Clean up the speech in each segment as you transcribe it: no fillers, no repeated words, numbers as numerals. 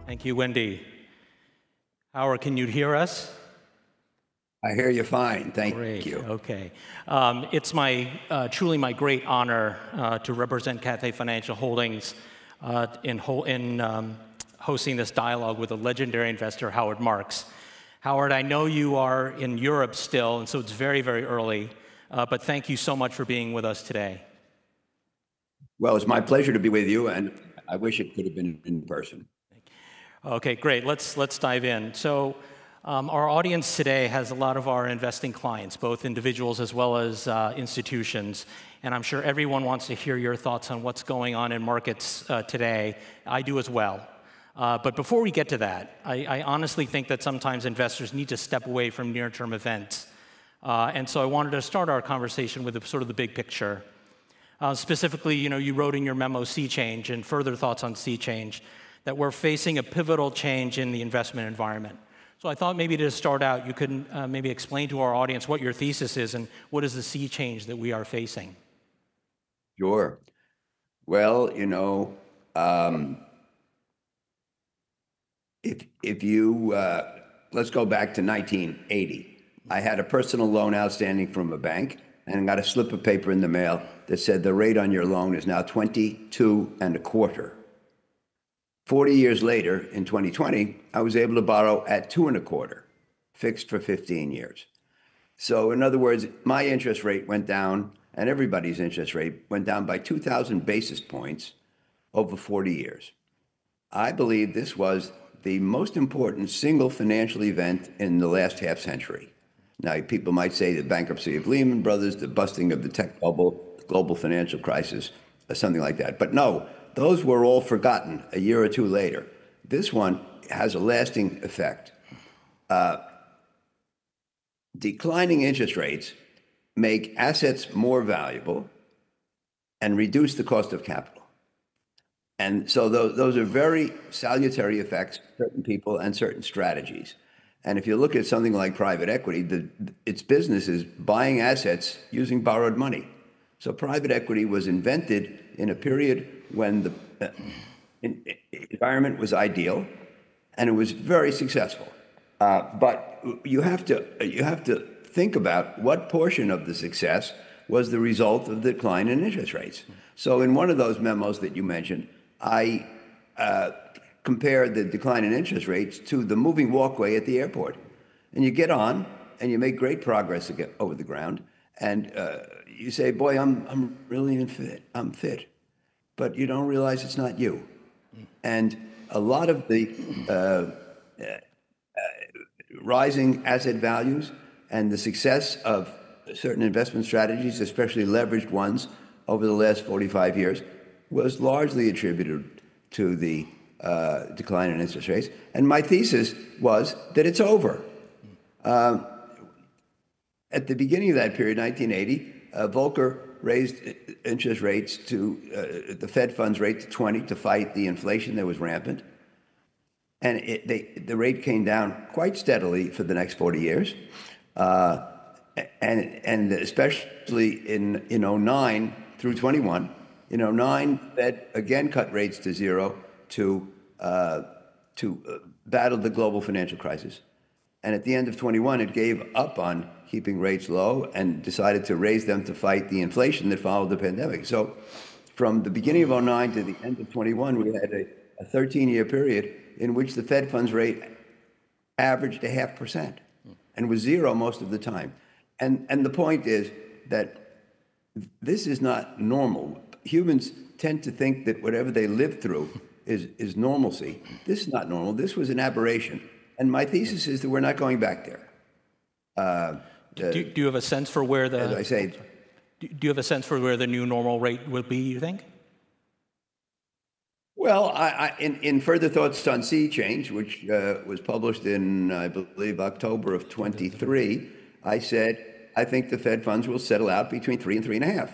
Thank you, Wendy. Howard, can you hear us? I hear you fine. Thank Great. you. Okay. It's truly my great honor to represent Cathay Financial Holdings in hosting this dialogue with a legendary investor, Howard Marks. Howard, I know you are in Europe still, and so it's very, very early, but thank you so much for being with us today. Well, it's my pleasure to be with you, and I wish it could have been in person. Okay, great. Let's dive in. So our audience today has a lot of our investing clients, both individuals as well as institutions, and I'm sure everyone wants to hear your thoughts on what's going on in markets today. I do as well. But before we get to that, I honestly think that sometimes investors need to step away from near-term events. And so I wanted to start our conversation with sort of the big picture. Specifically, you wrote in your memo Sea Change and further thoughts on Sea Change that we're facing a pivotal change in the investment environment. So I thought maybe to start out, you could maybe explain to our audience what your thesis is and what is the sea change that we are facing. Sure. Well, if you let's go back to 1980. I had a personal loan outstanding from a bank and got a slip of paper in the mail that said the rate on your loan is now 22.25. 40 years later, in 2020, I was able to borrow at 2.25, fixed for 15 years. So in other words, my interest rate went down, and everybody's interest rate went down by 2,000 basis points over 40 years. I believe this was the most important single financial event in the last half century. Now, people might say the bankruptcy of Lehman Brothers, the busting of the tech bubble, the global financial crisis, something like that. But no, those were all forgotten a year or two later. This one has a lasting effect. Declining interest rates make assets more valuable and reduce the cost of capital. And so those are very salutary effects for certain people and certain strategies. And if you look at something like private equity, its business is buying assets using borrowed money. So private equity was invented in a period when the environment was ideal, and it was very successful. But you have to think about what portion of the success was the result of the decline in interest rates. So in one of those memos that you mentioned, I compare the decline in interest rates to the moving walkway at the airport. And you get on, and you make great progress to get over the ground, and you say, boy, I'm really I'm fit. But you don't realize it's not you. And a lot of the rising asset values and the success of certain investment strategies, especially leveraged ones, over the last 45 years, was largely attributed to the decline in interest rates. And my thesis was that it's over. At the beginning of that period, 1980, Volcker raised interest rates to the Fed funds rate to 20 to fight the inflation that was rampant. And the rate came down quite steadily for the next 40 years. And especially in 09 through 21, in 09, Fed again cut rates to zero to battle the global financial crisis. And at the end of 21, it gave up on keeping rates low and decided to raise them to fight the inflation that followed the pandemic. So from the beginning of 09 to the end of 21, we had a 13-year period in which the Fed funds rate averaged 0.5% and was zero most of the time. And the point is that this is not normal. Humans tend to think that whatever they live through is normalcy. This is not normal. This was an aberration. And my thesis is that we're not going back there. Do you have a sense for where the, as I say, do you have a sense for where the new normal rate will be, you think? Well, in Further Thoughts on Sea Change, which was published in, I believe, October of 23, I said, I think the Fed funds will settle out between 3 and 3.5.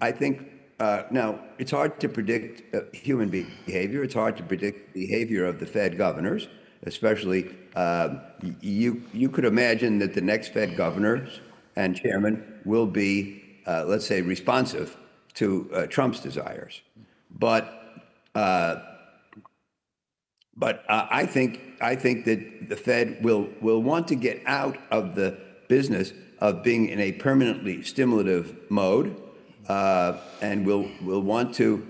I think, now, it's hard to predict human behavior. It's hard to predict the behavior of the Fed governors, especially you could imagine that the next Fed governors and chairman will be, let's say, responsive to Trump's desires. But But I think that the Fed will want to get out of the business of being in a permanently stimulative mode, and will want to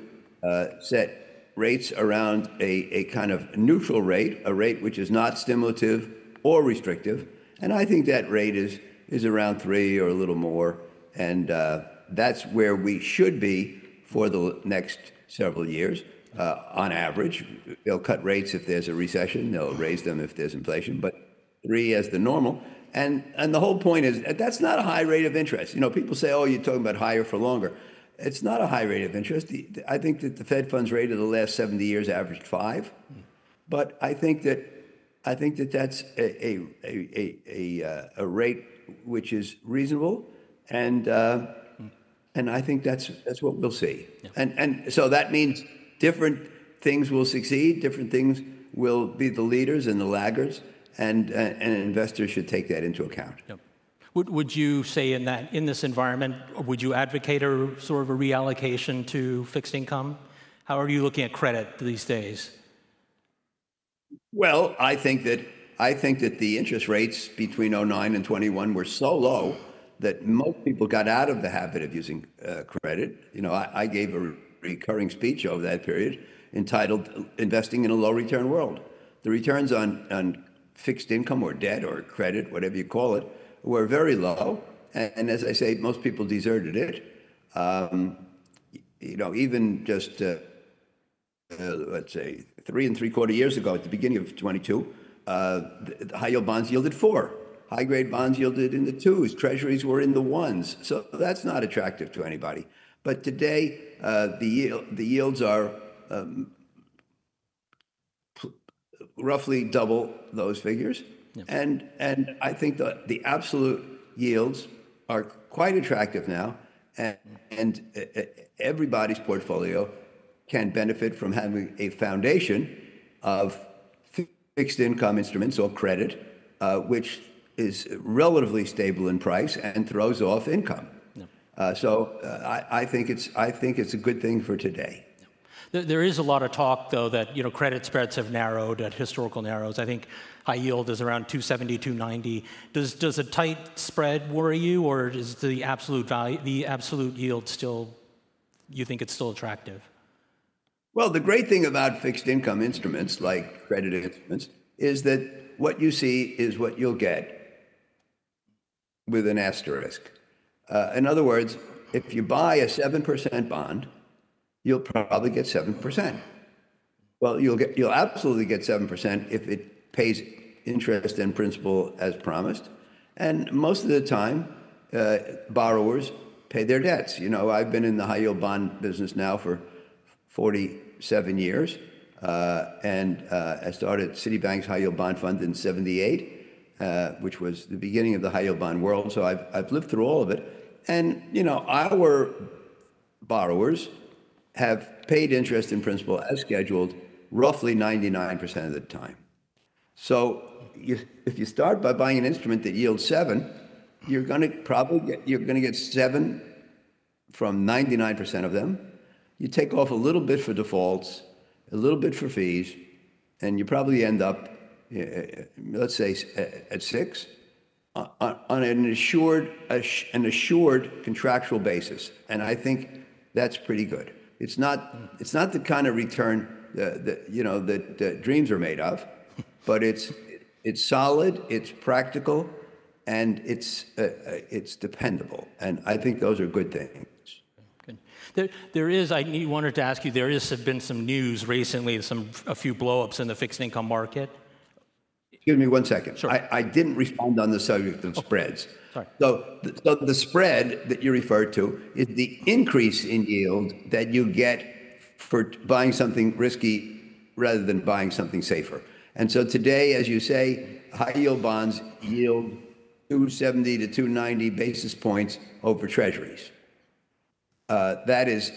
set rates around a kind of neutral rate, a rate which is not stimulative or restrictive. And I think that rate is around 3 or a little more, and that's where we should be for the next several years. On average, they'll cut rates if there's a recession. They'll raise them if there's inflation, but 3 as the normal. And the whole point is that's not a high rate of interest. You know, people say, "Oh, you're talking about higher for longer." It's not a high rate of interest. I think that the Fed funds rate of the last 70 years averaged 5, but I think that that's a rate which is reasonable, and I think that's what we'll see. Yeah. And so that means different things will succeed, different things will be the leaders and the laggards, and investors should take that into account. Yep. Would you say in this environment, would you advocate a sort of a reallocation to fixed income? How are you looking at credit these days? Well, I think that the interest rates between 2009 and 21 were so low that most people got out of the habit of using credit. You know, I gave a recurring speech over that period entitled "Investing in a Low Return World." The returns on fixed income or debt or credit, whatever you call it, were very low. And as I say, most people deserted it. You know, even just, let's say, 3 3/4 years ago, at the beginning of 22, the high yield bonds yielded 4. High grade bonds yielded in the 2s. Treasuries were in the 1s. So that's not attractive to anybody. But today, the yields are roughly double those figures. Yep. And I think the absolute yields are quite attractive now, and everybody's portfolio can benefit from having a foundation of fixed income instruments or credit, which is relatively stable in price and throws off income. Yep. So I think it's a good thing for today. There is a lot of talk, though, that credit spreads have narrowed at historical narrows. I think high yield is around 270, 290. Does a tight spread worry you, or is the absolute value, the absolute yield still, you think it's still attractive? Well, the great thing about fixed income instruments, like credit instruments, is that what you see is what you'll get with an asterisk. In other words, if you buy a 7% bond, you'll probably get 7%. Well, you'll absolutely get 7% if it pays interest and principal as promised. And most of the time, borrowers pay their debts. You know, I've been in the high yield bond business now for 47 years, and I started Citibank's high yield bond fund in '78, which was the beginning of the high yield bond world. So I've lived through all of it. And, our borrowers have paid interest and principal as scheduled roughly 99% of the time. So if you start by buying an instrument that yields 7, you're going to get 7 from 99% of them. You take off a little bit for defaults, a little bit for fees, and you probably end up, let's say, at 6 on an assured contractual basis. And I think that's pretty good. It's not the kind of return that dreams are made of, but it's solid, it's practical, and it's dependable. And I think those are good things. Good. I wanted to ask you, there has been some news recently, a few blowups in the fixed income market. Excuse me 1 second. Sure. I didn't respond on the subject of spreads. Sorry. So the spread that you referred to is the increase in yield that you get for buying something risky rather than buying something safer. And so today, as you say, high yield bonds yield 270 to 290 basis points over treasuries. That is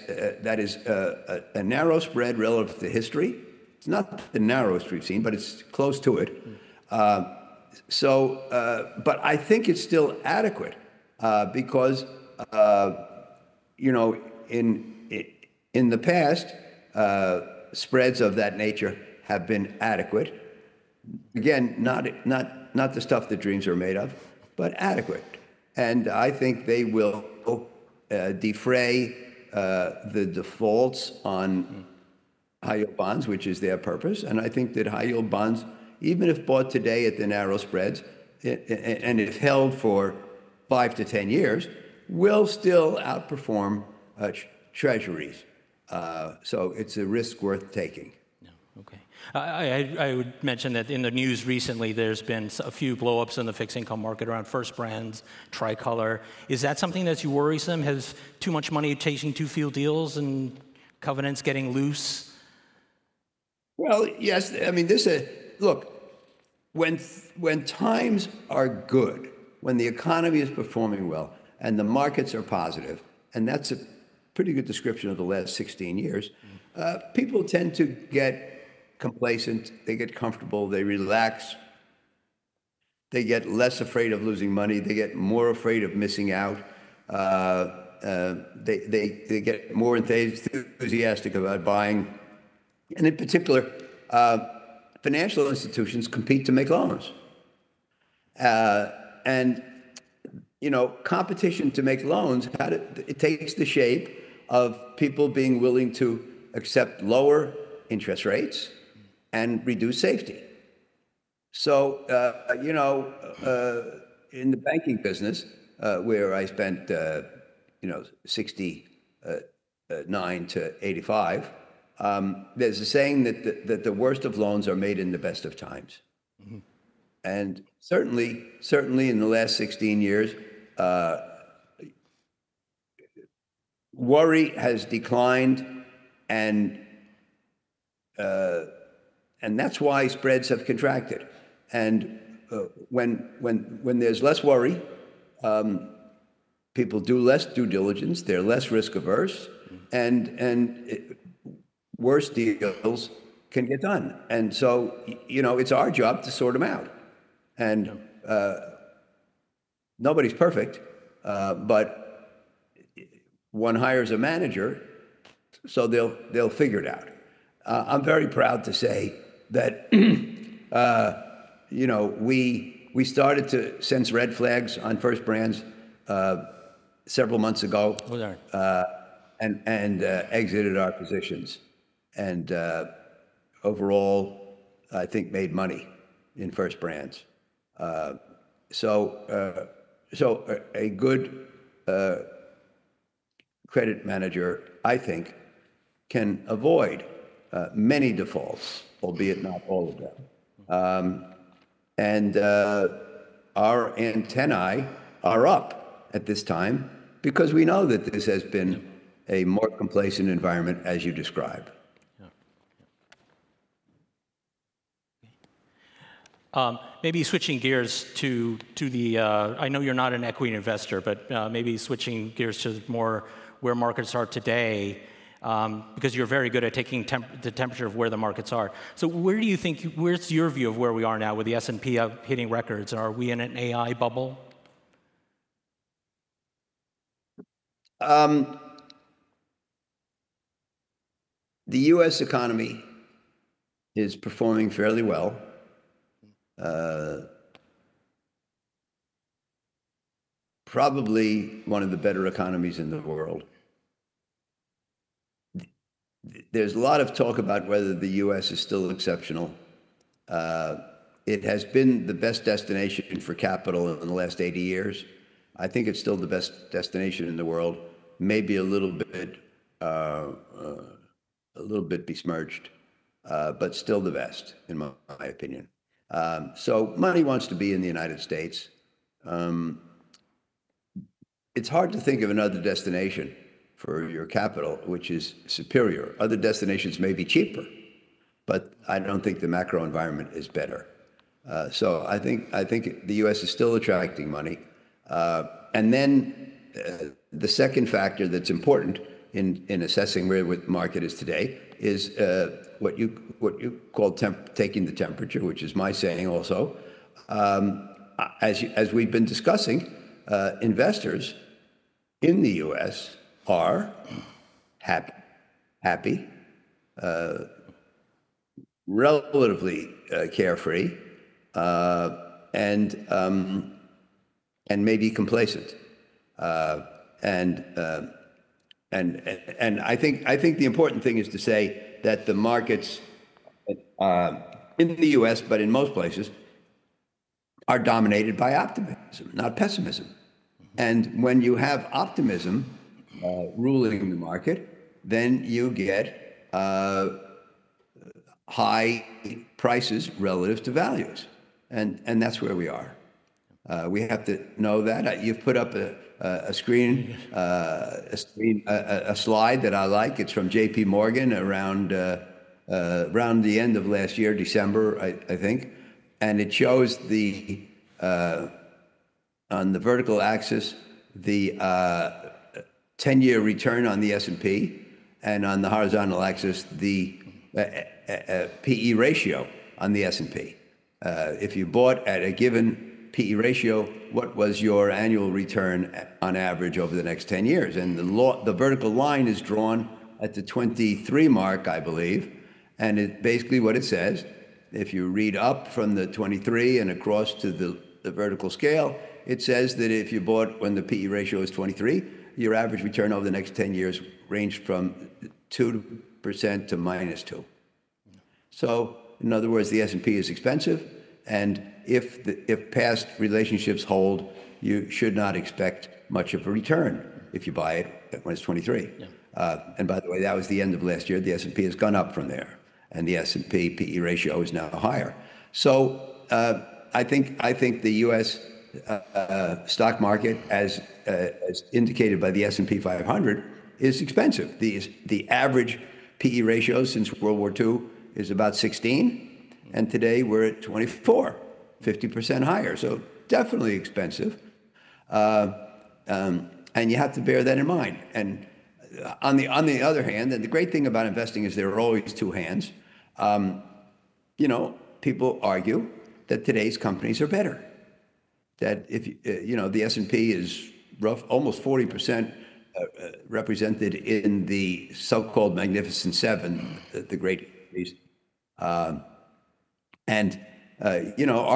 a narrow spread relative to history. It's not the narrowest we've seen, but it's close to it. But I think it's still adequate because, in the past, spreads of that nature have been adequate. Again, not the stuff that dreams are made of, but adequate. And I think they will defray the defaults on high-yield bonds, which is their purpose. And I think that high-yield bonds, even if bought today at the narrow spreads, and if held for 5 to 10 years, will still outperform treasuries. So it's a risk worth taking. Okay. I would mention that in the news recently, there's been a few blowups in the fixed income market around First Brands, Tricolor. Is that something that's worrisome? Has too much money chasing too few deals and covenants getting loose? Well, yes. I mean, look, when times are good, when the economy is performing well and the markets are positive, and that's a pretty good description of the last 16 years, people tend to get complacent, they get comfortable, they relax, they get less afraid of losing money, they get more afraid of missing out, they get more enthusiastic about buying. And in particular, financial institutions compete to make loans. And, you know, competition to make loans, it takes the shape of people being willing to accept lower interest rates and reduce safety. So, you know, in the banking business, where I spent, you know, 69 to 85, there's a saying that the worst of loans are made in the best of times. Mm-hmm. And certainly in the last 16 years, worry has declined, and that's why spreads have contracted. And when there's less worry, people do less due diligence, they're less risk averse, and worse deals can get done. And so, you know, it's our job to sort them out. And nobody's perfect, but one hires a manager, so they'll figure it out. I'm very proud to say that you know, we started to sense red flags on First Brands several months ago, and exited our positions, and overall, I think made money in First Brands. So a good credit manager, I think, can avoid many defaults, albeit not all of them. And our antennae are up at this time because we know that this has been a more complacent environment, as you describe. Maybe switching gears to the, I know you're not an equity investor, but maybe switching gears to more where markets are today, because you're very good at taking the temperature of where the markets are. So where do you think, where's your view of where we are now with the S&P hitting records? Are we in an AI bubble? The U.S. economy is performing fairly well. Probably one of the better economies in the world. There's a lot of talk about whether the U.S. is still exceptional. It has been the best destination for capital in the last 80 years. I think it's still the best destination in the world, maybe a little bit besmirched, but still the best, in my opinion. So money wants to be in the United States. It's hard to think of another destination for your capital which is superior. Other destinations may be cheaper, but I don't think the macro environment is better. So I think the U.S. is still attracting money. And then the second factor that's important in assessing where the market is today is what you call taking the temperature, which is my saying also. As we've been discussing, investors in the U.S. are happy. relatively carefree, and maybe complacent. And I think the important thing is to say that the markets in the U.S., but in most places, are dominated by optimism, not pessimism. And when you have optimism ruling the market, then you get high prices relative to values, and that's where we are. We have to know that. You've put up a slide that I like. It's from J.P. Morgan around the end of last year, December, I think, and it shows on the vertical axis the 10-year return on the S&P, and on the horizontal axis the PE ratio on the S&P. If you bought at a given PE ratio, what was your annual return on average over the next 10 years? And the vertical line is drawn at the 23 mark, I believe, and basically what it says, if you read up from the 23 and across to the vertical scale, it says that if you bought when the PE ratio is 23, your average return over the next 10 years ranged from 2% to -2. So, in other words, the S&P is expensive, and if past relationships hold, you should not expect much of a return if you buy it when it's 23. Yeah. And by the way, that was the end of last year. The S&P has gone up from there, and the S&P PE ratio is now higher. So I think the U.S. Stock market, as indicated by the S&P 500, is expensive. The average PE ratio since World War II is about 16, and today we're at 24, 50% higher. So definitely expensive, and you have to bear that in mind. And on the other hand, and the great thing about investing is there are always two hands. People argue that today's companies are better. That if the S&P is almost 40% represented in the so-called Magnificent Seven, the great increase.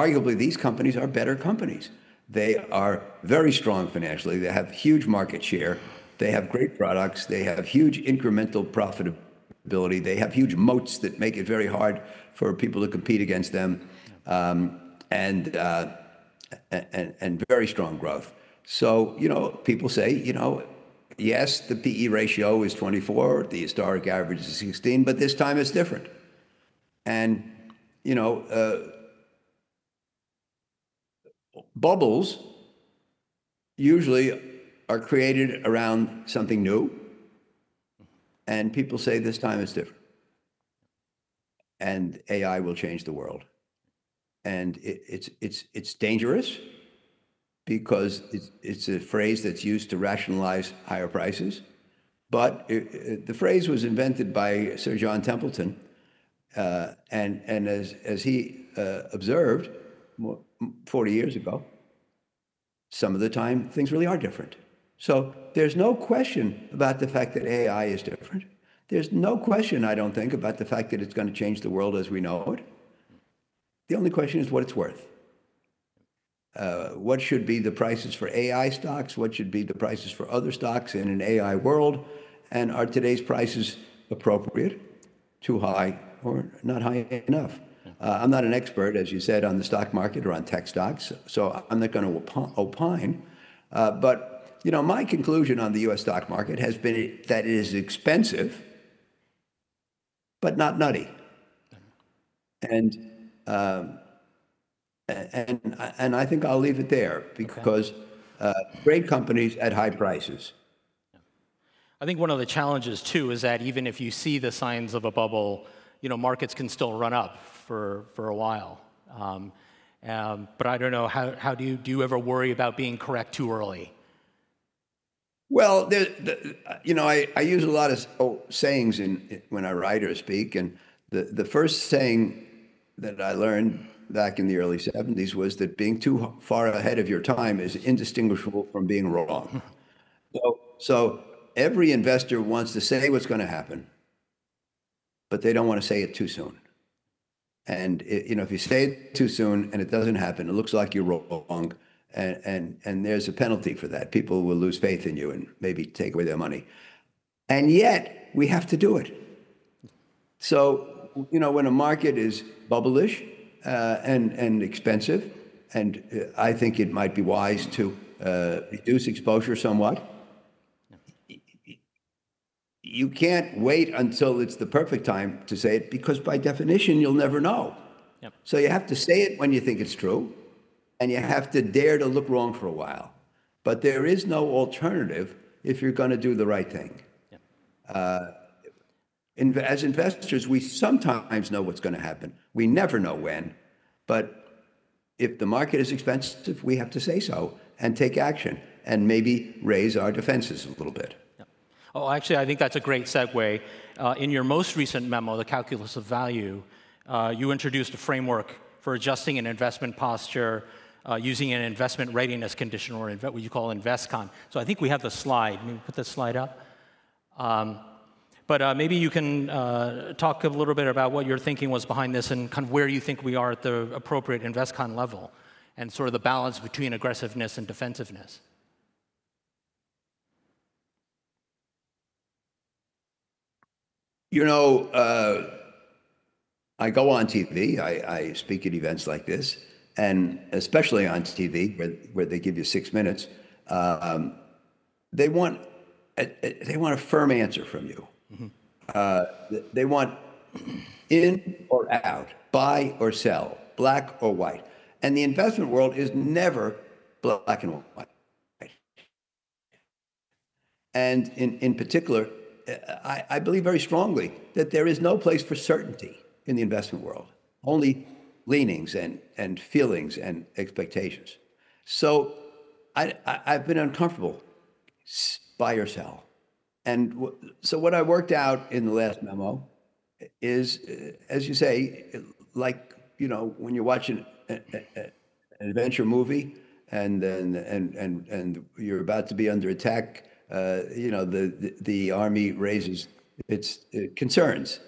Arguably these companies are better companies. They are very strong financially. They have huge market share. They have great products. They have huge incremental profitability. They have huge moats that make it very hard for people to compete against them, and very strong growth. So, people say, yes, the PE ratio is 24, the historic average is 16, but this time it's different. And, bubbles usually are created around something new, and people say this time it's different. And AI will change the world. And it's dangerous because it's a phrase that's used to rationalize higher prices. But the phrase was invented by Sir John Templeton, and as he observed 40 years ago, some of the time things really are different. So there's no question about the fact that AI is different. There's no question, I don't think, about the fact that it's going to change the world as we know it. The only question is what it's worth. What should be the prices for AI stocks? What should be the prices for other stocks in an AI world? And are today's prices appropriate, too high, or not high enough? I'm not an expert, as you said, on the stock market or on tech stocks, so I'm not going to opine. But my conclusion on the U.S. stock market has been that it is expensive, but not nutty. And I think I'll leave it there because great companies at high prices. I think one of the challenges too is that even if you see the signs of a bubble, markets can still run up for a while. But I don't know, how do you ever worry about being correct too early? Well, I use a lot of sayings when I write or speak, and the first saying that I learned back in the early 70s was that being too far ahead of your time is indistinguishable from being wrong. So every investor wants to say what's going to happen, but they don't want to say it too soon. And if you say it too soon and it doesn't happen, it looks like you're wrong, and there's a penalty for that. People will lose faith in you and maybe take away their money. And yet we have to do it. So when a market is bubblish and expensive, and I think it might be wise to reduce exposure somewhat. You can't wait until it's the perfect time to say it, because by definition, you'll never know. Yep. So you have to say it when you think it's true, and you have to dare to look wrong for a while. But there is no alternative if you're going to do the right thing. Yep. As investors, we sometimes know what's going to happen. We never know when. But if the market is expensive, we have to say so and take action and maybe raise our defenses a little bit. Oh, actually, I think that's a great segue. In your most recent memo, The Calculus of Value, you introduced a framework for adjusting an investment posture using an investment readiness condition, or what you call InvestCon. So I think we have the slide. Maybe put the slide up. But maybe you can talk a little bit about what your thinking was behind this and kind of where you think we are at the appropriate InvestCon level and sort of the balance between aggressiveness and defensiveness. I go on TV, I speak at events like this, and especially on TV where they give you 6 minutes, they want a firm answer from you. Mm-hmm. They want in or out, buy or sell, black or white. And the investment world is never black and white. And in particular, I believe very strongly that there is no place for certainty in the investment world, only leanings and feelings and expectations. So I've been uncomfortable, buy or sell. And so what I worked out in the last memo is, as you say, like, when you're watching an adventure movie and you're about to be under attack, the Army raises its concerns.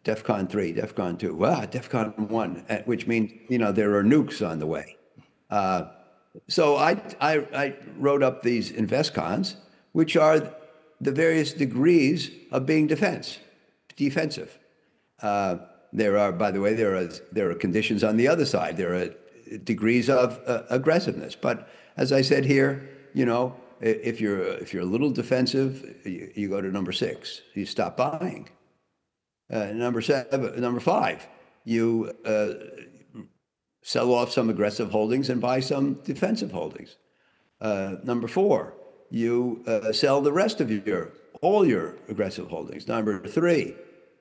DEFCON 3, DEFCON 2, DEFCON 1, which means, there are nukes on the way. So I wrote up these InvestCons, which are the various degrees of being defensive. There are, by the way, there are conditions on the other side. There are degrees of aggressiveness. But as I said here, if you're a little defensive, you go to number 6. You stop buying. Number 5, you sell off some aggressive holdings and buy some defensive holdings. Number 4, you sell the rest of all your aggressive holdings. Number 3,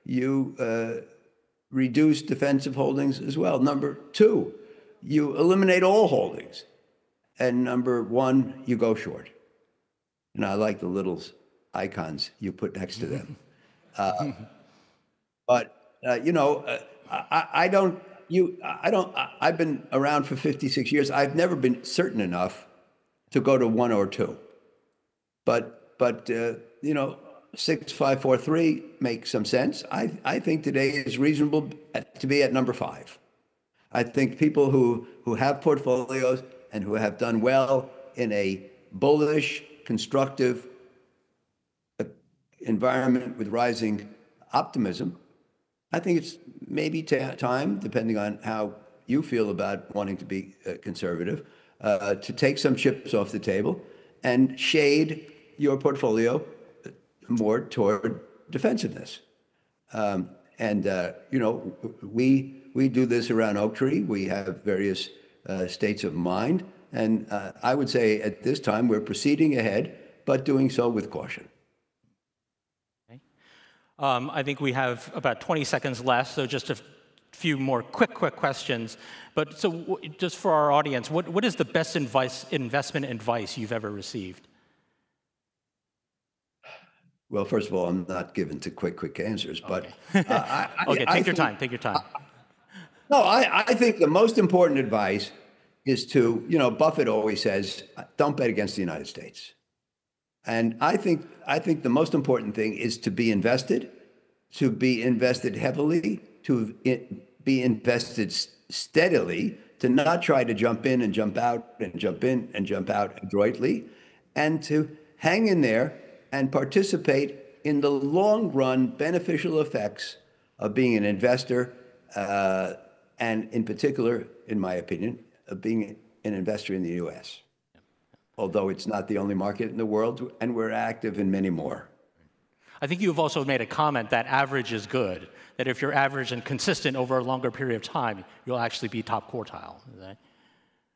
you reduce defensive holdings as well. Number 2, you eliminate all holdings. And number 1, you go short. And I like the little icons you put next to them. I've been around for 56 years. I've never been certain enough to go to 1 or 2. But 6, 5, 4, 3 makes some sense. I think today is reasonable to be at number 5. I think people who have portfolios and who have done well in a bullish, constructive environment with rising optimism, I think it's maybe time, depending on how you feel about wanting to be conservative, to take some chips off the table and shade your portfolio more toward defensiveness. We do this around Oaktree. We have various states of mind. And I would say at this time, we're proceeding ahead, but doing so with caution. Okay. I think we have about 20 seconds left, so just a few more quick questions. But so just for our audience, what is the best investment advice you've ever received? Well, first of all, I'm not given to quick answers, but okay. Take your time. No, I think the most important advice is to, Buffett always says, don't bet against the United States. And I think the most important thing is to be invested heavily, to be invested steadily, to not try to jump in and jump out and jump in and jump out adroitly, and to hang in there and participate in the long run beneficial effects of being an investor, and in particular, in my opinion, of being an investor in the U.S. Although it's not the only market in the world, and we're active in many more. I think you've also made a comment that average is good, that if you're average and consistent over a longer period of time, you'll actually be top quartile. Is that...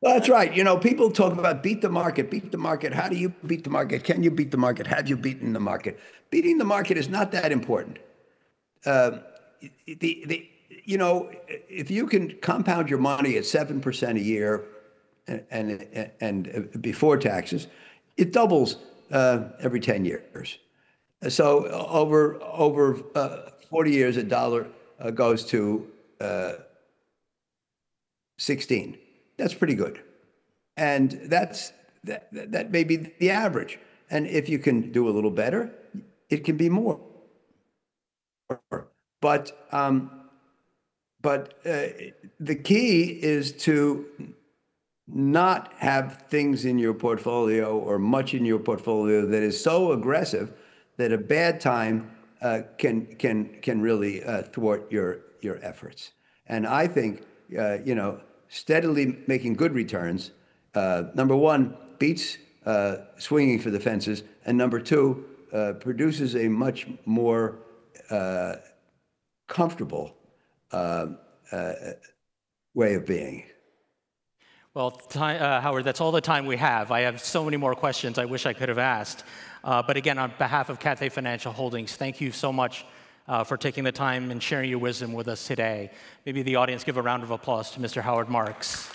Well, that's right. You know, people talk about beat the market, beat the market. How do you beat the market? Can you beat the market? Have you beaten the market? Beating the market is not that important. You know, if you can compound your money at 7% a year and before taxes, it doubles every 10 years. So over 40 years, a dollar goes to 16. That's pretty good, and that may be the average. And if you can do a little better, it can be more. But the key is to not have things in your portfolio or much in your portfolio that is so aggressive that a bad time can really thwart your efforts. And I think you know, steadily making good returns, number one, beats swinging for the fences, and number two, produces a much more comfortable way of being. Well, Howard, that's all the time we have. I have so many more questions I wish I could have asked. But again, on behalf of Cathay Financial Holdings, thank you so much for taking the time and sharing your wisdom with us today. Maybe the audience give a round of applause to Mr. Howard Marks.